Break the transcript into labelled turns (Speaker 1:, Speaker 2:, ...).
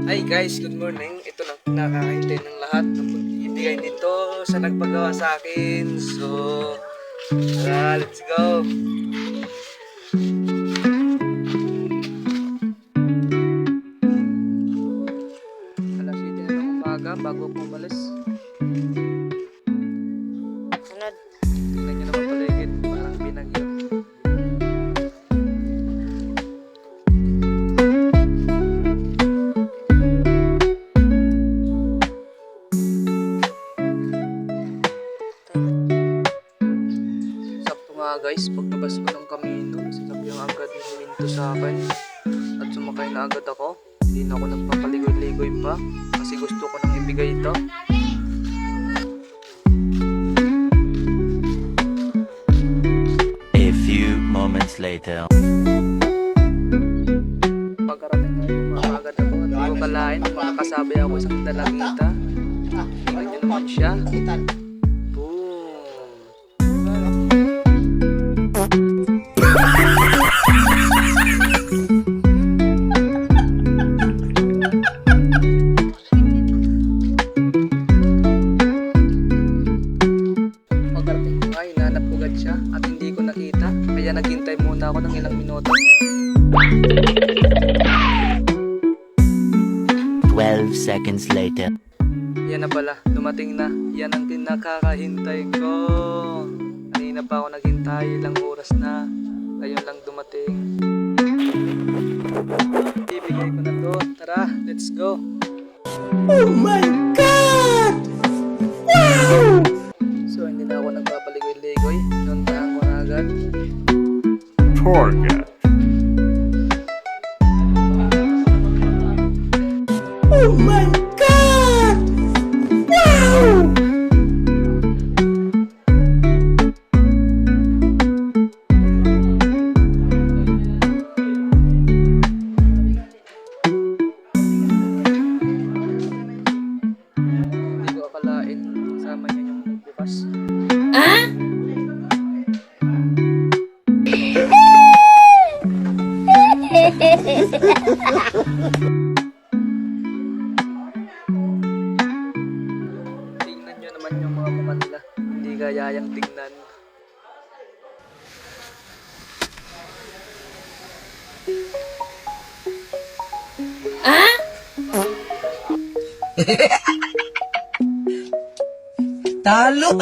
Speaker 1: Hi guys, good morning. Ito na nakakahintay ng lahat ng pagbibigay nito sa nagpagawa sa akin. So, tara, let's go. Alas 7 na ng umaga bago ko umalis.
Speaker 2: Sunod.
Speaker 1: Tingnan nyo naman paligid, parang binagyo. Guys, paglabas ko ng kamino, sasabing agad ng huminto sa akin at sumakay na agad ako. Hindi na ako nagpapaligoy-ligoy pa kasi gusto ko nang ibigay ito.
Speaker 3: A few moments later.
Speaker 1: Pagkarating na yung mga agad ako at hindi ko kalain, makakasabay ako isang dalagita. Tingnan nyo naman siya. Pagkarating ko ay nanap ko agad siya at hindi ko nakita, kaya naghintay muna ako ng ilang minuto.
Speaker 3: 12 seconds later.
Speaker 1: Yan na pala, dumating na. Yan ang kinakahintay ko. Kanina pa ako naghintay, ilang oras na. Ngayon lang dumating. Ibigay ko na to. Tara, let's go.
Speaker 2: Oh my God! Wow!
Speaker 1: So hindi na ako nagpapaligoy-ligoy. Nuntahan ko na agad.
Speaker 4: Target.
Speaker 2: Oh my God! Wow!
Speaker 1: Hindi ko akalain. Kasama niya yung bukas. Tingnan nyo naman yung mga mukha nila. Hindi kayayang tingnan.
Speaker 2: Talo!